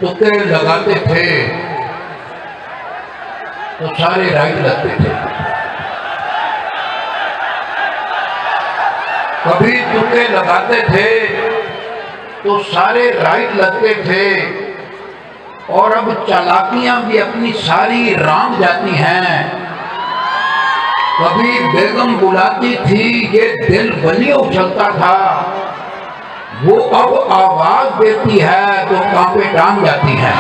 तुक्के लगाते थे तो सारे राइट लगते थे, कभी तुक्के लगाते थे तो सारे राइट लगते थे। और अब चालाकियां भी अपनी सारी राम जाती हैं। कभी बेगम बुलाती थी, ये दिल बलिए उछलता था, वो अब आवाज देती है तो कांपे टांग जाती हैं।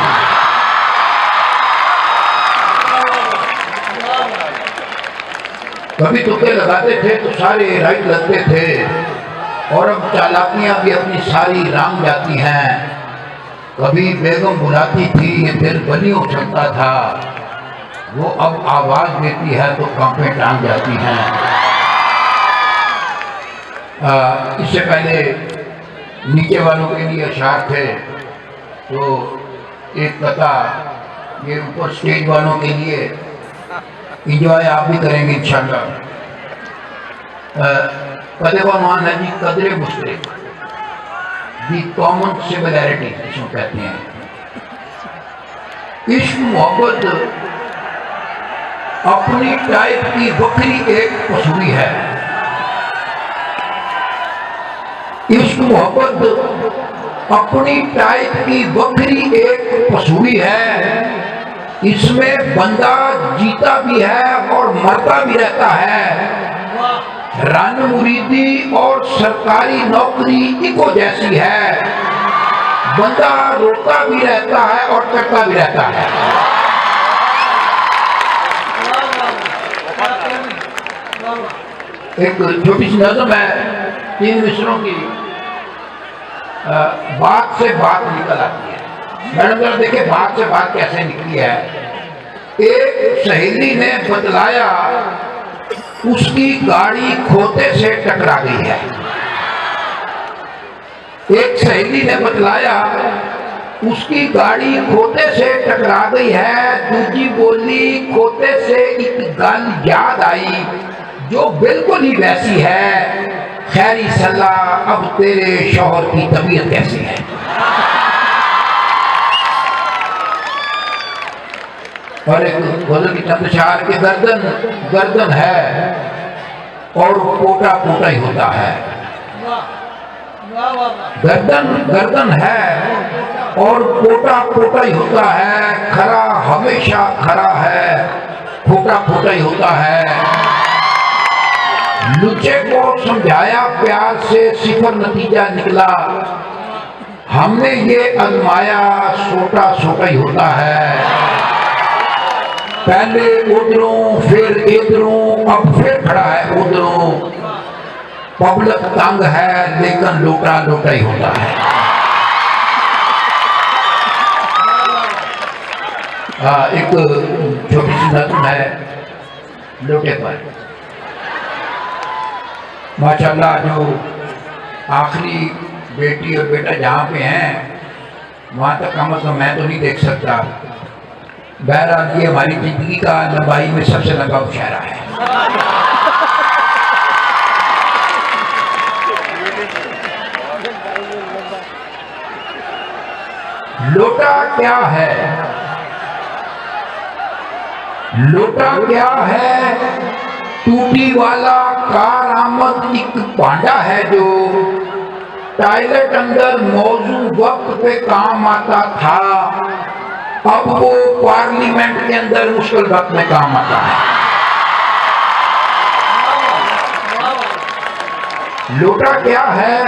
कभी तुक्के लगाते थे तो सारे राइट लगते थे, और अब चालाकियां भी अपनी सारी राम जाती हैं। कभी बेगम बुलाती थी, ये दिल बलिए उछलता था, वो अब आवाज देती है तो कांपे टांग जाती हैं। इससे पहले नीचे वालों के लिए अशार थे, तो एक कथा ये ऊपर स्टेज वालों के लिए इंजॉय आप भी करेंगे इंशाल्लाह। कदे का मान है जी कदरे मुश्किल दी कॉमन सिमिलैरिटी इसको कहते हैं। इश्क मोहब्बत अपनी टाइप की बकरी एक पसूरी है। इश्क मोहब्बत अपनी टाइप की बकरी एक पसूरी है। इसमें बंदा जीता भी है और मरता भी रहता है। रन मुरीदी और सरकारी नौकरी इको जैसी है, बंदा रोता भी रहता है और करता भी रहता है। एक छोटी सी नज़म है 3 मिसरों की, बात से बात निकल आती है। मैडम जरा देखिए बात से बात कैसे निकली है। एक सहेली ने बतलाया उसकी गाड़ी खोते से टकरा गई है। एक सहेली ने बतलाया उसकी गाड़ी खोते से टकरा गई है। दूजी बोली खोते से एक गल याद आई जो बिल्कुल ही वैसी है, खैरी सलाह अब तेरे शौहर की तबीयत कैसी है। और एक गजल की चंद शार के गर्दन है और पोटा पोटा ही होता है। गर्दन है और पोटा पोटा ही होता है। खरा हमेशा खरा है, खोटा खोटा ही होता है। लुच्चे को समझाया प्यार से, सिफर नतीजा निकला। हमने ये आजमाया, सोटा सोटा ही होता है। पहले उधरों फिर इधरों, अब फिर खड़ा है उधरों। पब्लिक तंग है लेकिन लोटा लोटा ही होता है। एक छोटी सी नज़म है लोटे पर। माशाल्लाह जो आखिरी बेटी और बेटा जहाँ पे हैं वहाँ तक कम से कम मैं तो नहीं देख सकता। बहरहाल ये हमारी जिंदगी का लंबाई में सबसे लंबा मुशायरा है। लोटा क्या है? लोटा क्या है? टूटी वाला कारआमद एक भांडा है जो टॉयलेट अंदर मौजू वक्त पे काम आता था, अब वो पार्लियामेंट के अंदर मुश्किल वक्त में काम आता है। लोटा क्या है?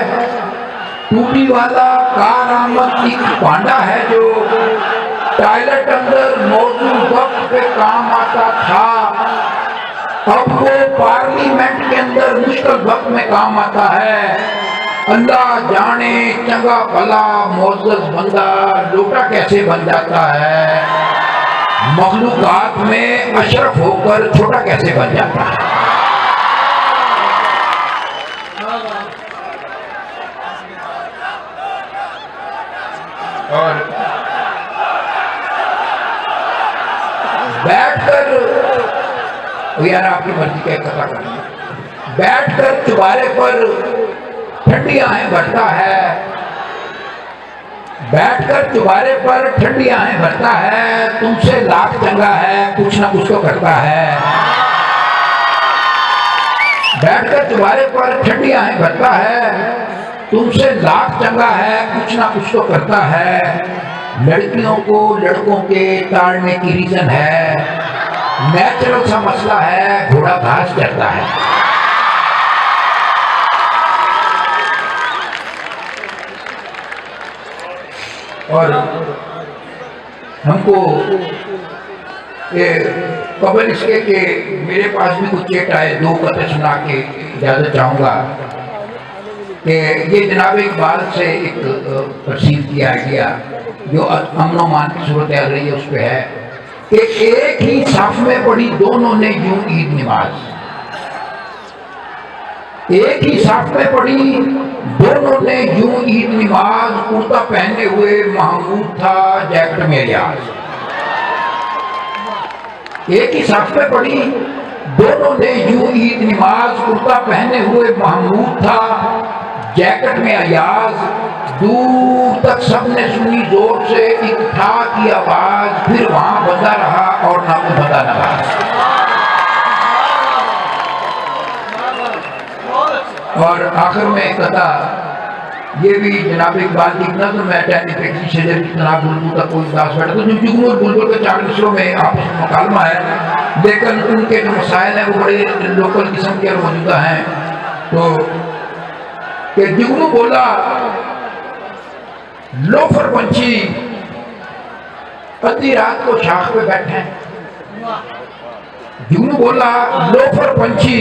टूटी वाला कारआमद एक भांडा है जो टॉयलेट अंदर मौजूद वक्त पे काम आता था, अब वो पार्लियामेंट के अंदर मुश्किल वक्त में काम आता है। अल्लाह जाने चंगा भला मोअज़्ज़ज़ बंदा लोटा कैसे बन जाता है, मखलूकात में अशरफ होकर छोटा कैसे बन जाता है। और बैठकर यार आपकी मर्जी का कथा करना, बैठकर चुबारे पर ठंडी आहें भरता है, बैठकर चुबारे पर ठंडी आहें भरता है, तुमसे लाख चंगा है कुछ ना कुछ तो करता है। बैठकर चुबारे पर ठंडी आहें भरता है, तुमसे लाख चंगा है कुछ ना कुछ तो करता है। लड़कियों को लड़कों के ताड़ने की रीजन है, नेचुरल सा मसला है, घोड़ा घास चरता है। और हमको ये खबर इसके कि मेरे पास भी कुछ चेट आए, 2 कथन सुना के इजाजत चाहूँगा कि ये जनाब इकबाल से एक परसीव किया गया जो अमन मान की सूरत आ रही है उस पर है कि एक ही साफ में पढ़ी दोनों ने यूं ईद नमाज। एक ही साफ में पढ़ी दोनों ने यूं ईद नमाज, कुर्ता पहने हुए महमूद था जैकेट में अयाज। एक ही साफ में पढ़ी दोनों ने यूं ईद नमाज, कुर्ता पहने हुए महमूद था जैकेट में अयाज। दूर तक सबने सुनी जोर से एक ठा की आवाज, फिर वहां बंदा रहा और ना को बंदा नवाज। और आखिर में कथा ये भी जनाब इकबाल की नज़्म में टैक्सी शजर की तरह बुलबुल का कोई दास बैठा तो जुगनू और बुलबुल के 4 नस्लों में आपस में मुकालमा है, लेकिन उनके जो मसाइल हैं वो बड़े लोकल किस्म के मौजूदा हैं। तो कि जुगनू बोला लोफर पंछी आधी रात को शाख पे बैठे हैं। जुगनू बोला लोफर पंछी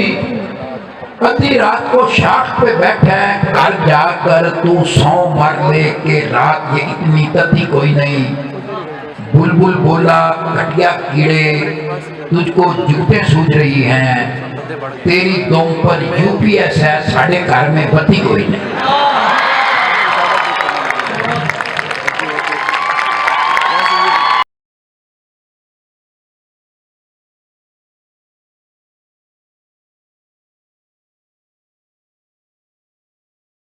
आधी रात को शाख पे बैठे, घर जाकर तू सौ मर ले के रात ये इतनी तथी कोई नहीं। बुलबुल बोला घटिया कीड़े तुझको जूते सूझ रही हैं, तेरी दुम पर यूपीएस है, साढ़े घर में बत्ती कोई नहीं।